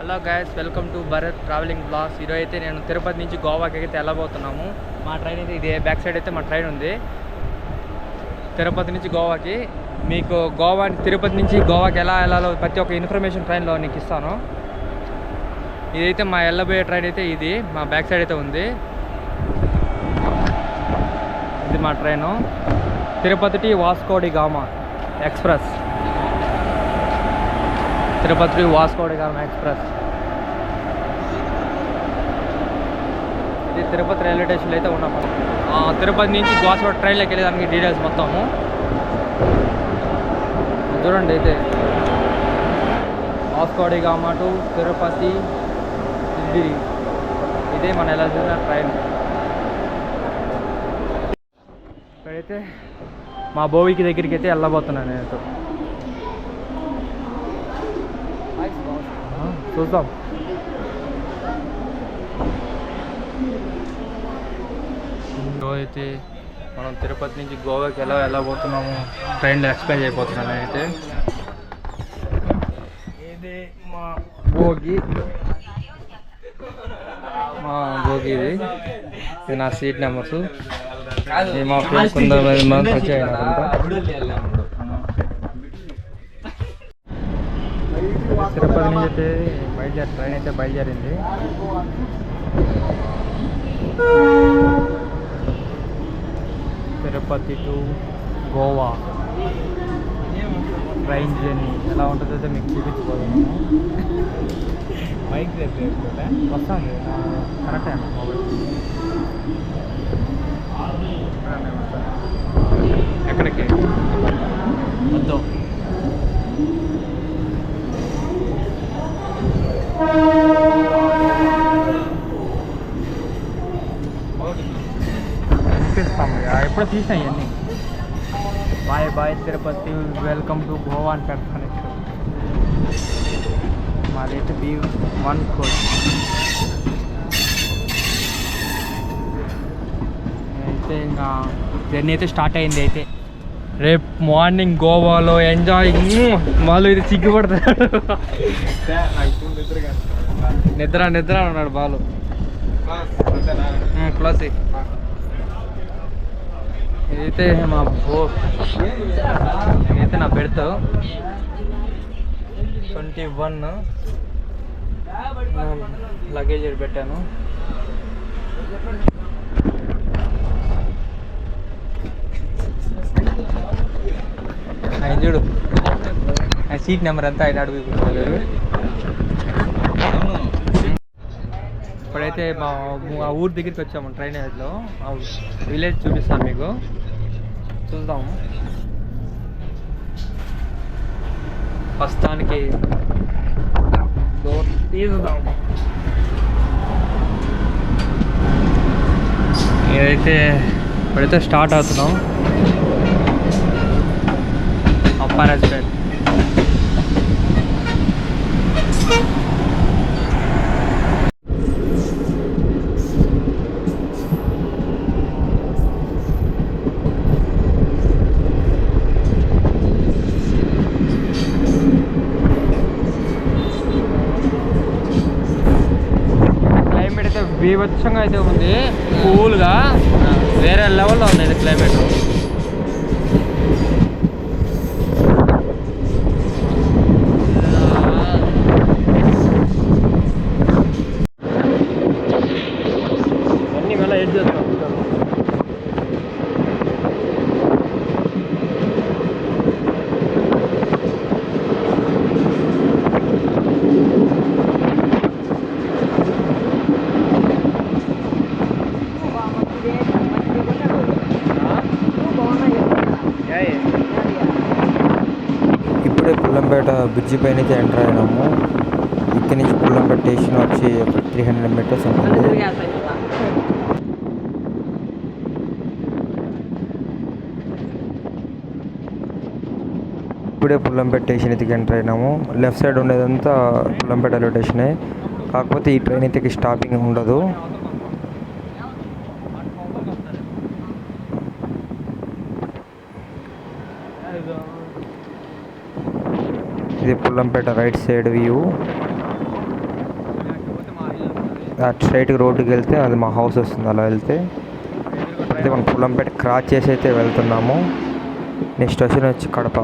Hello guys, welcome to Bharat travelling blogs. ఈరోజు అయితే నేను తిరుపతి నుంచి గోవాకి అయితే వెళ్ళబోతున్నాము. మా ట్రైన్ అయితే ఇదే బ్యాక్ సైడ్ అయితే మా ట్రైన్ ఉంది. తిరుపతి నుంచి గోవాకి మీకు తిరుపతి నుంచి గోవాకి ఎలా వెళ్ళాలో ప్రతి ఒక్క ఇన్ఫర్మేషన్ ట్రైన్లో నీకు ఇస్తాను. ఇదైతే మా వెళ్ళబోయే ట్రైన్ అయితే ఇది మా బ్యాక్ సైడ్ అయితే ఉంది. ఇది మా train Tirupati to Vasco da Gama express. Tirupati to Vasco da Gama express. ఇది తిరుపతి రైల్వే స్టేషన్లో అయితే ఉన్నాము. తిరుపతి నుంచి గోవాస్కో ట్రైన్లోకి వెళ్ళేదానికి డీటెయిల్స్ మొత్తము చూడండి. అయితే వాస్కో డి గామా టు తిరుపతి ఇదే మన వెళ్ళాల్సిన ట్రైన్. ఇక్కడైతే మా బోవికి దగ్గరికి అయితే వెళ్ళబోతున్నాను నేను. చూద్దాం. అయితే మనం తిరుపతి నుంచి గోవాకి ఎలా వెళ్ళబోతున్నాము ట్రైన్లో ఎక్స్ప్లెయిన్ చేయబోతున్నాను అయితే. ఇది మా భోగి ఇది నా సీట్ నెంబర్స్. మా ఫ్రెండ్స్ కొంతమంది వచ్చాయి. తిరుపతి నుంచి అయితే ట్రైన్ అయితే బయలుదేరింది. Tirupati to Goa train journey ఎలా ఉంటుందో అయితే మీకు చూపించుకోవాలను. బైక్ వస్తాను కరెక్టే అన్న మొబైల్. ఎక్కడికి వద్దు. చూపిస్తాము ఎప్పుడు తీసినా ఇవన్నీ. Bye bye Tirupati, welcome to Goa అని పెడతాను. మాదైతే B1 కోచ్. అయితే ఇంకా జర్నీ అయితే స్టార్ట్ అయింది. అయితే రేపు మార్నింగ్ గోవాలో ఎంజాయింగ్. వాళ్ళు ఇది సిగ్గుపడతాడు. నిద్ర ఉన్నాడు బాలు. క్లాస్ ఇదైతే మా ఇదైతే నా బెడ్త్ 21 లగేజ్ పెట్టాను. ఆయన చూడు, ఆయన సీట్ నెంబర్ ఎంత ఆయన అడుగు. ఇప్పుడైతే మా ఊరు దగ్గరికి వచ్చాము ట్రైన్లో. విలేజ్ చూపిస్తాను మీకు, చూద్దాము. ప్రస్తుతానికి డోర్ తీద్దాం. ఇప్పుడైతే స్టార్ట్ అవుతున్నాం. అప్పారాజ్పేట్. బీభత్సంగా అయితే ఉంది, కూల్గా వేరే లెవెల్లో ఉంది ఇది క్లైమేట్. అన్నీ మళ్ళీ ఎడ్ చేస్తాం. ఇప్పుడే పుల్లంపేట బ్రిడ్జి పైన ఎంటర్ అయినాము. ఇక్కడి నుంచి పుల్లంపేట స్టేషన్ వచ్చి 300 మీటర్స్ ఉంటుంది. ఇప్పుడే పుల్లంపేట స్టేషన్ అయితే ఎంటర్ అయినాము. లెఫ్ట్ సైడ్ ఉండేదంతా పుల్లంపేట రైల్వే స్టేషనే. కాకపోతే ఈ ట్రైన్ అయితే స్టాపింగ్ ఉండదు. ఇది పుల్లంపేట రైట్ సైడ్ వ్యూ. అటు స్ట్రైట్గా రోడ్డుకి వెళ్తే అది మా హౌస్ వస్తుంది. అలా వెళ్తే అయితే మనం పుల్లంపేట క్రాస్ చేసి అయితే వెళ్తున్నాము. నెక్స్ట్ వచ్చి కడప.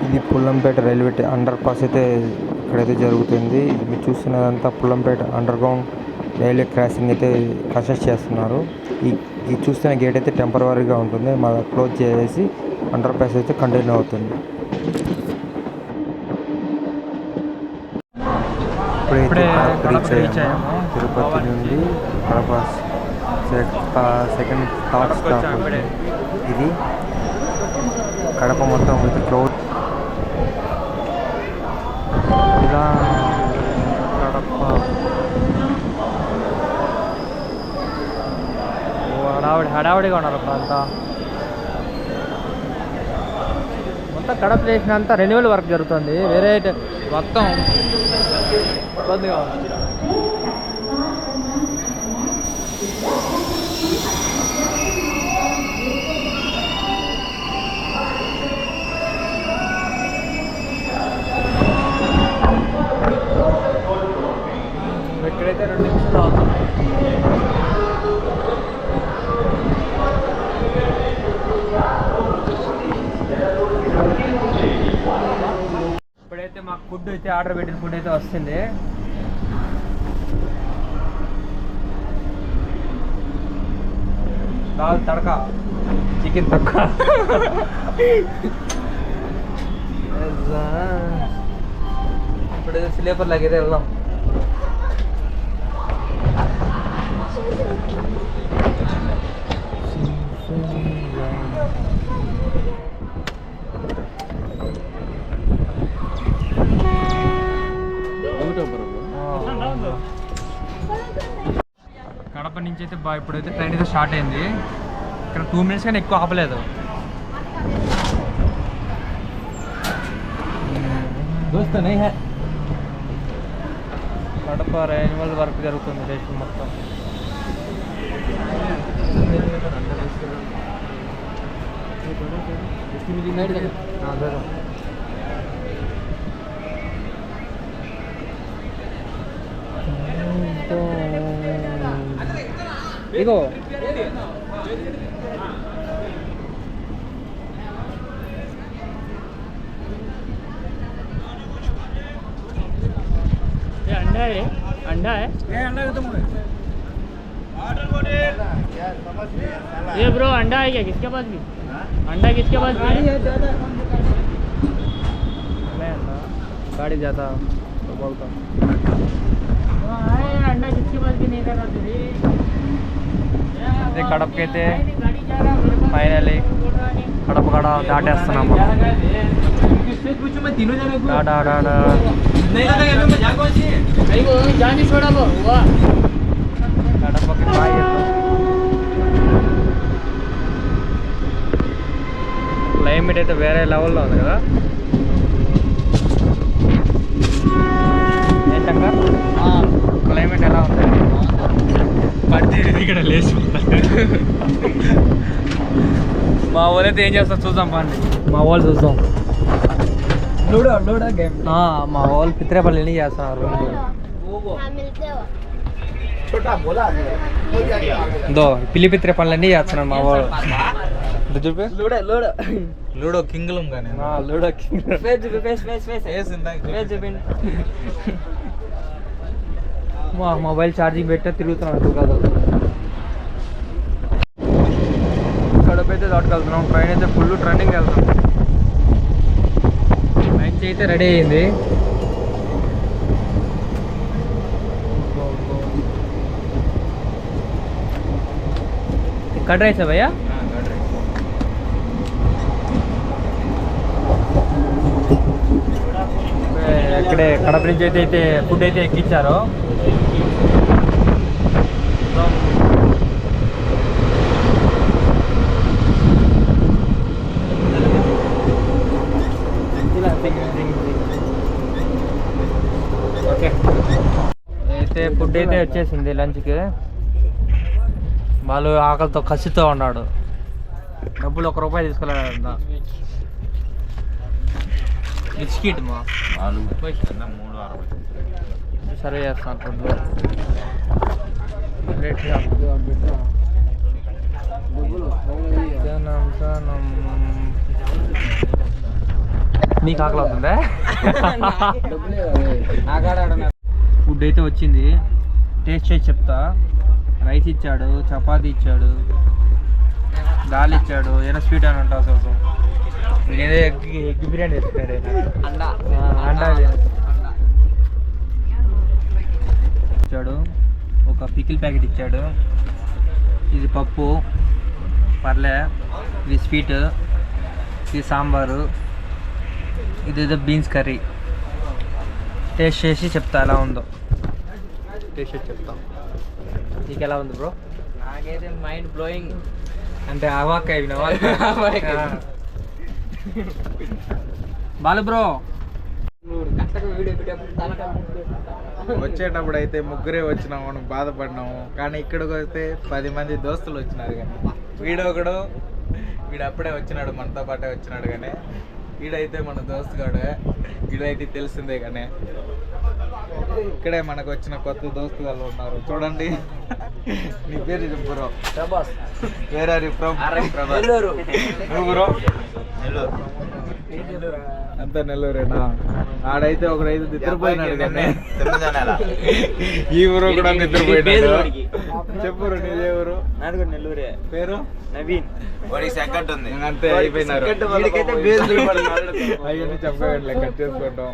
ఇది పుల్లంపేట రైల్వే అండర్ పాస్ అయితే ఇక్కడైతే జరుగుతుంది. మీరు చూస్తున్నదంతా Pullampeta underground railway crossing అయితే కన్స్ట్రక్ట్ చేస్తున్నారు. ఈ చూస్తున్న గేట్ అయితే టెంపరీగా ఉంటుంది, మళ్ళీ క్లోజ్ చేసి అండర్ పాస్ అయితే కంటిన్యూ అవుతుంది. ఇప్పుడైతే రీచ్ అయ్యాము. తిరుపతి నుండి కడప సెకండ్ థర్డ్ స్టాప్. ఇది కడప మొత్తం విత్ క్రౌడ్. ఇలా కడప హడావిడిగా ఉన్నారు అప్పుడు అంతా. మొత్తం కడప చేసినంత రెన్యువల్ వర్క్ జరుగుతుంది. వేరే మొత్తం ఇబ్బందిగా ఉంది. ఇక్కడైతే 2 నిమిషాలు అవుతుంది. ఇప్పుడైతే మాకు ఫుడ్ అయితే ఆర్డర్ పెట్టిన ఫుడ్ అయితే వస్తుంది. దాల్ తడక, చికెన్ తడక. ఇప్పుడైతే స్లీపర్ లాగైతే వెళ్దాం. కడప నుంచి అయితే ఇప్పుడైతే ట్రైన్ అయితే స్టార్ట్ అయింది. ఇక్కడ 2 మినిట్స్ కానీ ఎక్కువ ఆపలేదు. కడప రెన్యువల్ వర్క్ జరుగుతుంది స్టేషన్ మొత్తం. ఇగో अंडा है, अंडा है, अंडा खत्म हो गया। ये ब्रो अंडा है क्या किसके पास भी? अंडा किसके पास भी है? गाड़ी जाता तो बोलता अंडा किसके पास भी नहीं कर रहा थे. కడపకైతే ఫైనల్లీ కడప కడ దాటేస్తున్నాము. కడపకి బాయ్. క్లైమేట్ అయితే వేరే లెవెల్లో ఉంది కదా. ఏంటంగా క్లైమేట్ ఎలా ఉంది? పడితే ఇక్కడ లేచి మా వాళ్ళు అయితే ఏం చేస్తారు చూద్దాం. పండి మా వాళ్ళు చూద్దాం. మా వాళ్ళు పిత్రేపల్లి ఎన్ని చేస్తున్నారు. పిల్లి పిత్రే పనులన్నీ చేస్తున్నాను మా వాళ్ళు. చూపి లూడో కింగ్లం కానీ లూడో కింగ్ మా మొబైల్ ఛార్జింగ్ పెట్టా తిరుగుతున్నాను కదా. కడప అయితే దాటుకెళ్తున్నాం. ట్రైన్ అయితే ఫుల్ ట్రెండింగ్ వెళ్తాం. లంచ్ అయితే రెడీ అయింది. కట్ రైస్ భయ్యా? ఇక్కడే కడప నుంచి అయితే ఫుడ్ అయితే ఎక్కించారు. ఫుడ్ అయితే వచ్చేసింది లంచ్కి. వాళ్ళు ఆకలితో కసితో ఉన్నాడు. డబ్బులు ₹1 తీసుకోలేదంట. బిస్కెట్ మా సర్వ్ చేస్తాను ఫుడ్లో. నీకు ఆకలి అవుతుందా? ఫుడ్ అయితే వచ్చింది, టేస్ట్ చేసి చెప్తా. రైస్ ఇచ్చాడు, చపాతీ ఇచ్చాడు, దాల్ ఇచ్చాడు, ఏదైనా స్వీట్ అని ఉంటావు కోసం. నేనేదో ఎగ్ బిర్యానీ తెచ్చాడు, అండా ఇచ్చాడు, ఒక పికిల్ ప్యాకెట్ ఇచ్చాడు. ఇది పప్పు పర్లే, ఇది స్వీట్, ఇది సాంబారు, ఇదేదో బీన్స్ కర్రీ. టేస్ట్ చేసి చెప్తా ఎలా ఉందో. టేస్ట్ చేసి చెప్తా. నీకు ఎలా ఉంది బ్రో? నాకైతే మైండ్ బ్లోయింగ్. అంటే అవాక్ అయినా బాలు బ్రో. వచ్చేటప్పుడు అయితే ముగ్గురే వచ్చినాము, మనం బాధపడినాము. కానీ ఇక్కడికి వస్తే 10 మంది దోస్తులు వచ్చినారు. కానీ వీడు అప్పుడే వచ్చినాడు, మనతో పాటే వచ్చినాడు. కానీ వీడైతే మన దోస్తుగాడు, వీడైతే తెలిసిందే. కానీ ఇక్కడే మనకు వచ్చిన కొత్త దోస్తు వాళ్ళు ఉన్నారు చూడండి. నీ పేరు చెప్పు. Prabhas. Where are you from? Nellore. నువ్వు బ్రో? అంతా నెల్లూరేనా? ఆడైతే ఒకడైతే నిద్రపోయినాడు. కానీ ఈ ఊరు కూడా నిద్రపోయినాడు. చెప్పు నీదే ఊరు? నాది కూడా నెల్లూరే. పేరు? నవీన్. అంతే అయిపోయినారు. అవన్నీ చెప్పండి, కట్ చేసుకుంటాం.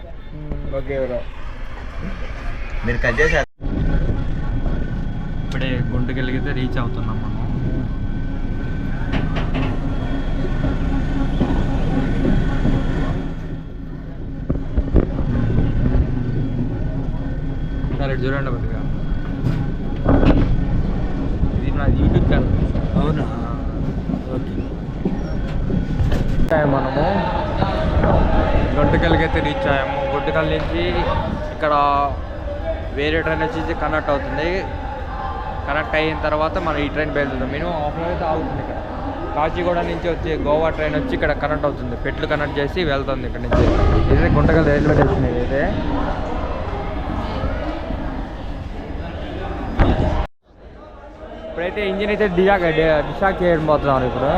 ఓకే బ్రో, మీరు కట్ చేశారు. ఇప్పుడే గుంటకెళ్ళితే రీచ్ అవుతున్నాం మనం. సరే చూడండి కొద్దిగా. ఇది నా యూట్యూబ్ ఛానల్. అవునా? ఓకే. మనము గుంటకల్కి రీచ్ అయ్యాము. గుంటకల్ నుంచి ఇక్కడ వేరే ట్రైన్ వచ్చేసి కనెక్ట్ అవుతుంది. కనెక్ట్ అయిన తర్వాత మనం ఈ ట్రైన్ బయలుదేరుతాం. మినిమం ½ అవర్ అయితే ఆగుతుంది. ఇక్కడ కాచిగూడ నుంచి వచ్చే గోవా ట్రైన్ వచ్చి ఇక్కడ కనెక్ట్ అవుతుంది. పెట్లు కనెక్ట్ చేసి వెళ్తుంది ఇక్కడ నుంచి. ఇదే గుంటకల్ రైల్వే స్టేషన్. ఇదే ఇప్పుడైతే ఇంజిన్ అయితే డిశాక్ చేయడం పోతున్నాను ఇప్పుడు.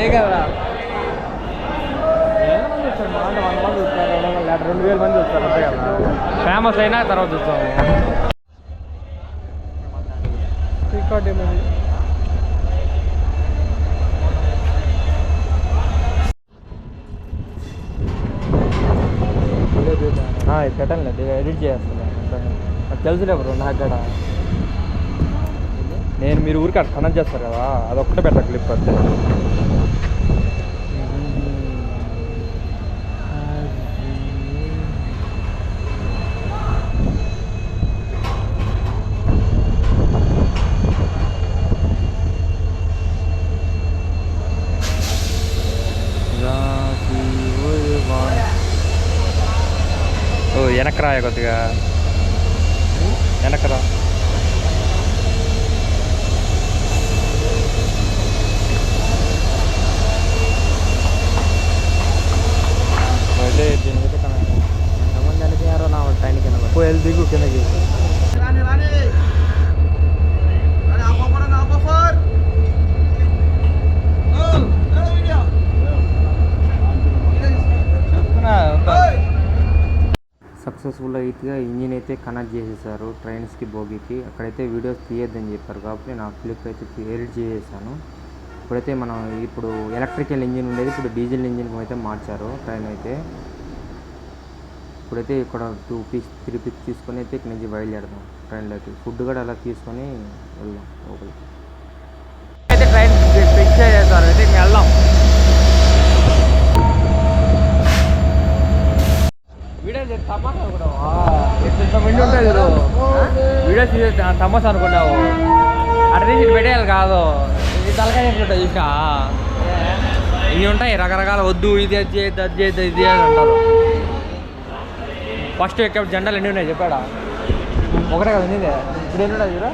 ఏ కదా 100 మంది చూస్తారు, 2000 మంది చూస్తారు అంతే కదా. ఫేమస్ అయినా తర్వాత చూస్తాము. రికార్డ్ ఏమైంది? పెట్టండి, ఎడిట్ చేస్తాను. నాకు తెలుసులే బ్రో. నాకు కూడా మీరు ఊరికి అక్కడ కనెక్ట్ చేస్తారు కదా, అదొక్కటే పెట్ట క్లిప్ అంతే. ఓ వెనక్రా కొద్దిగా, వెనకరా. అయితే దీనికైతే కనెక్ట్ ఎంతమంది అనిపించారో నా ట్రైన్ కింద పోయి దిగు కిందకి. సక్సెస్ఫుల్గా ఇంజిన్ అయితే కనెక్ట్ చేసేసారు ట్రైన్స్కి, బోగికి. అక్కడైతే వీడియోస్ తీయొద్దని చెప్పారు కాబట్టి నా క్లిప్ అయితే ఎడిట్ చేసేసాను. ఇప్పుడైతే మనం ఎలక్ట్రికల్ ఇంజిన్ ఉండేది ఇప్పుడు డీజిల్ ఇంజిన్ అయితే మార్చారు ట్రైన్ అయితే. ఇప్పుడైతే ఇక్కడ 3 పిక్స్ తీసుకొని అయితే ఇక్కడ నుంచి బయలుదేరదాం ట్రైన్లోకి. ఫుడ్ కూడా అలా తీసుకొని వెళ్దాం లోపలికి. అయితే ట్రైన్ ఫిక్స్ చేసేసారు, అయితే ఇంక వెళ్దాం. వీడియో తమాషా అనుకున్నావా? ఇంతమంది ఉంటుంది చూడు, వీడియో తీసే తమాషా అనుకున్నావు. అటు తీసి ఇటు పెట్టేయాలి కాదు, ఇది తలకాయ ఉంటుంది చూసా. ఇవి ఉంటాయి రకరకాల, వద్దు ఇది అది చేయద్దు అది చేయద్దు ఇది అని అంటారు. ఫస్ట్ ఎక్కడ జెండాలు ఎన్ని ఉన్నాయి చెప్పాడా? ఒకటే కదా ఉంది, ఇప్పుడు ఎన్ని ఉన్నాయి చూరా.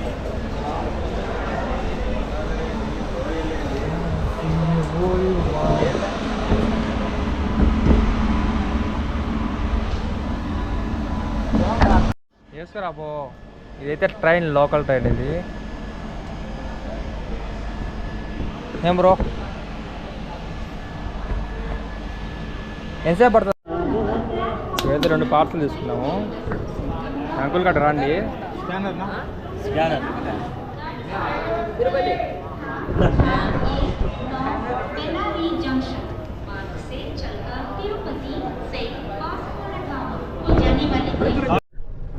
వేసుకురా పో. ఇదైతే ట్రైన్, లోకల్ ట్రైన్ ఇది. ఏం బ్రో ఎంతసేపు పడుతుంది? అయితే 2 పార్సల్ తీసుకున్నాము. అంకుల్ గట్ట రండి. స్కానర్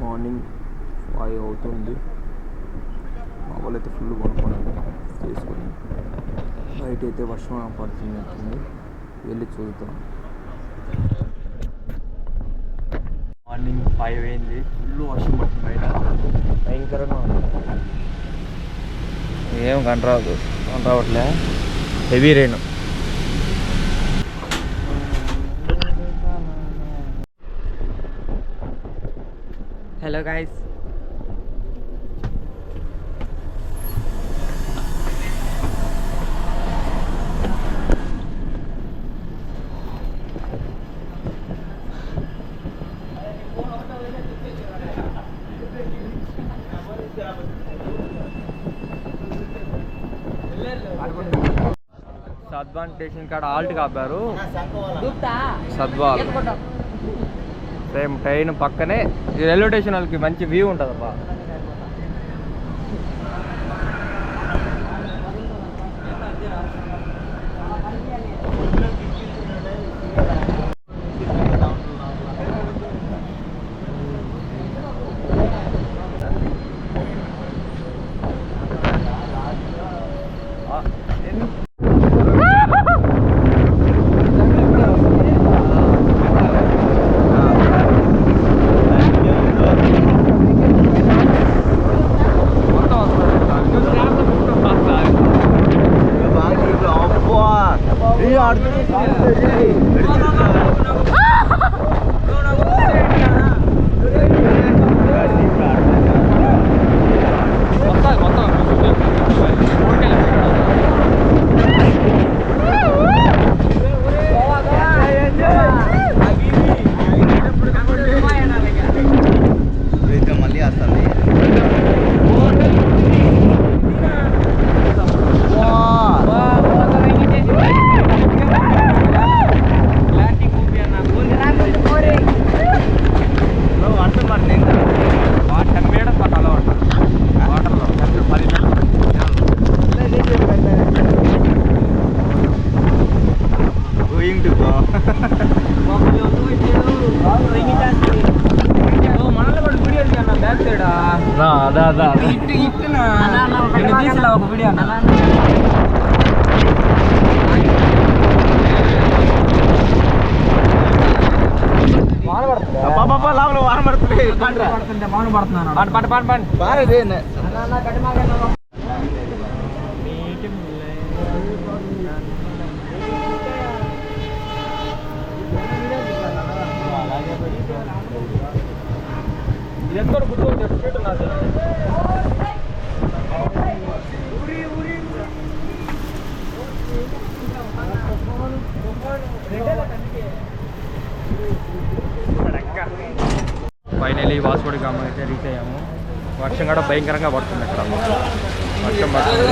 మార్నింగ్ 5 అవుతుంది. మా వాళ్ళు అయితే ఫుల్ కొనుక్కోండి చేసుకొని, బయట అయితే వర్షం పడుతుంది, వెళ్ళి చూద్దాం. మార్నింగ్ 5 అయింది, ఫుల్ వర్షం పడుతుంది బయట, భయంకరంగా ఉంది. ఏం రావట్లే, హెవీ రెయిన్. హలో గైస్, సద్వాన్ స్టేషన్ కాడ ఆల్ట్ కాపారు. సద్వాల్ సేమ్ ట్రైన్ పక్కనే రైల్వే స్టేషన్ వాళ్ళకి మంచి వ్యూ ఉంటుంది అబ్బా. ఫైనలీ వాస్కోడి గామ అయితే రీచ్ అయ్యాము. వర్షం కూడా భయంకరంగా పడుతుంది అక్కడ, వర్షం పడుతుంది.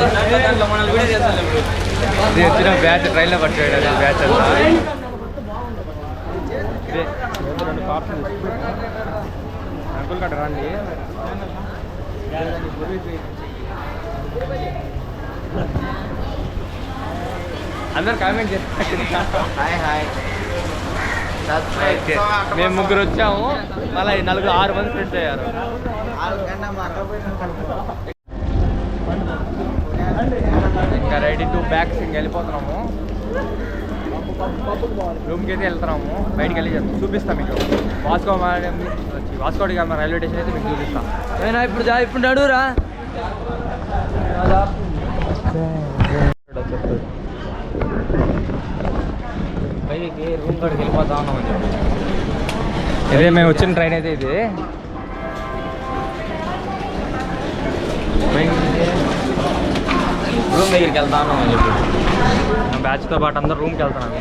ఇది వచ్చిన బ్యాచ్ ట్రైన్లో పట్టాడు, బ్యాచ్ అంతా. అంకుల్ కట్ట రండి. అందరు కామెంట్ చేస్తారు. మేము 3 వచ్చాము, మళ్ళీ 6 మంది ఫ్రెండ్స్ అయ్యారు. ఇంకా రెడీ టు బ్యాక్ సింగ్ వెళ్ళిపోతున్నాము. రూమ్కి అయితే వెళ్తున్నాము. బయటికి వెళ్ళి చూపిస్తాం మీకు. వాస్కో డి గామా రైల్వే స్టేషన్ అయితే మీకు చూపిస్తాం. ఇప్పుడు అడుగురా. బయటికి రూమ్ కాడికి వెళ్ళిపోతా ఉన్నామని చెప్పి. ఇదే మేము వచ్చిన ట్రైన్ అయితే ఇది. రూమ్ దగ్గరికి వెళ్తా ఉన్నామని చెప్పి బ్యాచ్తో పాటు అందరూ రూమ్కి వెళ్తున్నాము.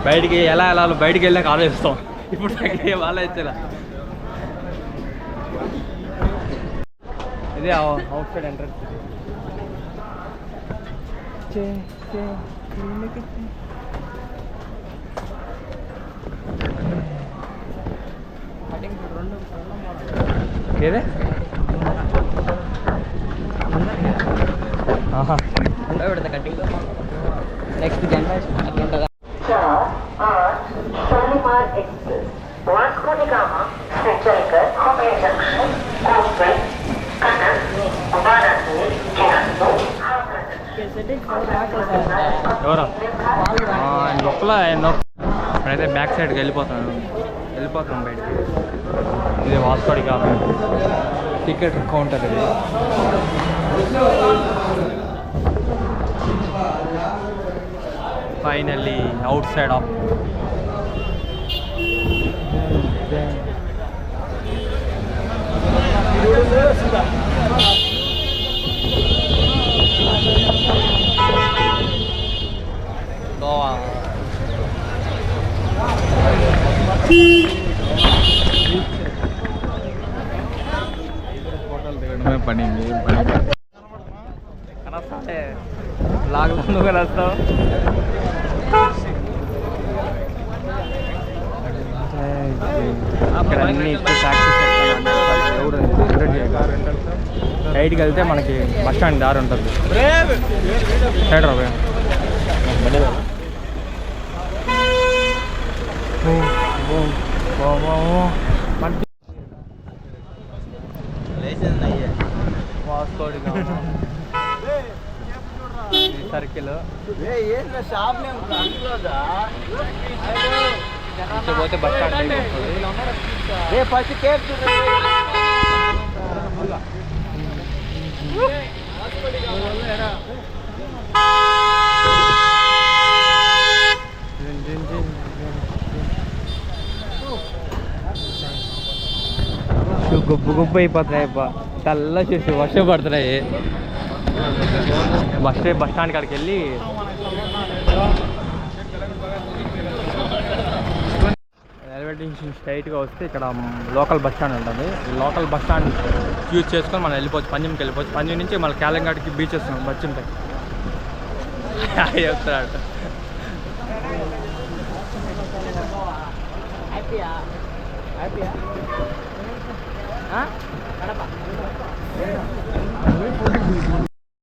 బయటికి ఎలా వెళ్ళాలో బయటికి వెళ్ళాక ఆలోచిస్తాం. ఇప్పుడు వాళ్ళ ఇచ్చేలా ఇదే అవుట్ సైడ్ ఎంట్రన్స్. ఏదే పెడతా కటింగ్. నెక్స్ట్ జనరేషన్ అట్లా ఉంటుందా? Shalimar express Vasco D gamma से चलकर हुबली जंक्शन कोलकाता कटक वाराणसी केरल ఎవరా ఆయన గొప్పలో ఆయన ఇప్పుడైతే బ్యాక్ సైడ్కి వెళ్ళిపోతున్నాం బయటికి. ఇది వాస్కో డి గామా టికెట్ కౌంటర్. ఇది finally outside of Goa. ఫోటోలు దిగడమే పని, ఏం పని. కనొస్తే లాగ్లో నువ్వు వస్తావు. ఇక్కడ అన్ని సైడ్కి వెళ్తే మనకి బస్ స్టాండ్ దారి ఉంటుంది. సైడ్ రా వాస్కో డి గామా సర్కిల్ పోతే బస్ స్టాండ్ గుబ్బు అయిపోతున్నాయి. తెల్ల చూసి వర్షం పడుతున్నాయి. బస్ స్టాండ్ కాడికి వెళ్ళి రైల్వే స్టేషన్ స్ట్రైట్గా వస్తే ఇక్కడ లోకల్ బస్ స్టాండ్ ఉంటుంది. లోకల్ బస్ స్టాండ్ యూజ్ చేసుకొని మనం వెళ్ళిపోవచ్చు. పంజంకి వెళ్ళిపోవచ్చు. పంజం నుంచి మన కాలంగాడికి బీచెస్ బస్ ఉంటాయి. చెప్తాడు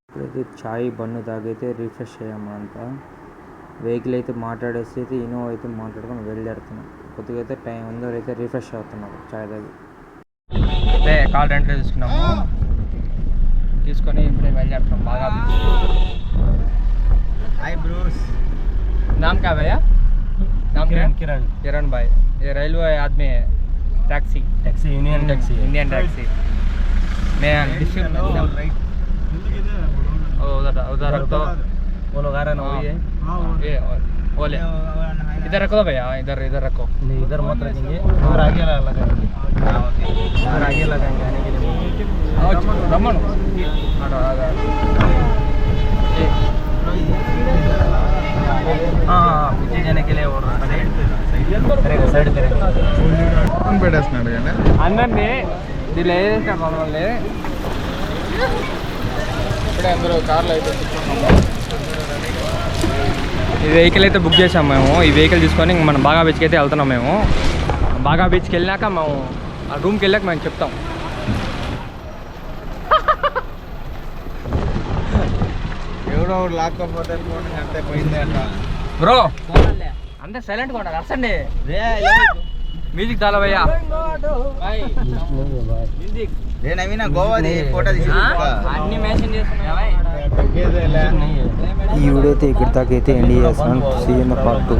ఇప్పుడైతే చాయ్ బన్ను తాగైతే రిఫ్రెష్ అయ్యాము అంతా. వెహికల్ అయితే మాట్లాడేసి అయితే ఇన్నోవా అయితే మాట్లాడుకొని వెళ్ళేడుతున్నాం. కొద్దిగా అయితే టైం ఉందో అయితే రిఫ్రెష్ అవుతున్నాము చాయ్ తాగి. అదే కాల్ రెంట్ తీసుకున్నాము. తీసుకొని ఇప్పుడే వెళ్ళేడుతున్నాం. బాగా హాయ్ బ్రోస్. नाम क्या भैया? नाम किरण भाई. ये रेलवे आदमी है. Taxi Indian taxi. मैं राइट उधर रख दो. वो लोग आ रहे ना, वही है. ये बोले इधर रखो भैया. इधर रखो. नहीं, इधर मत रखेंगे, उधर आगे लगाएंगे. उधर आगे लगाएंगे आने के लिए. रमन पीछे जाने के लिए और సైడ్ పెట్టేస్తున్నాడు కానీ అందరినీ దీనిలో వేసేసాం మమ్మల్ని. ఇప్పుడే అందరూ కార్లో అయితే ఈ వెహికల్ అయితే బుక్ చేసాం మేము. ఈ వెహికల్ తీసుకొని మనం బాగా బీచ్కి అయితే వెళ్తున్నాం. మేము బాగా బీచ్కి వెళ్ళాక మేము ఆ రూమ్కి వెళ్ళాక మేము చెప్తాం. ఎవడో లాక్కపోతే ఫోన్ అంటే పోయింది అంట. బ్రో అంతే సైలెంట్గా ఉండాలి. అసండి మ్యూజిక్ చాలా భయ్యా. అన్ని మెన్షన్ చేస్తున్నాయి ఈ వీడియో అయితే ఇక్కడ దాకా అయితే ఎండ్ చేస్తున్నాను. See in the part 2.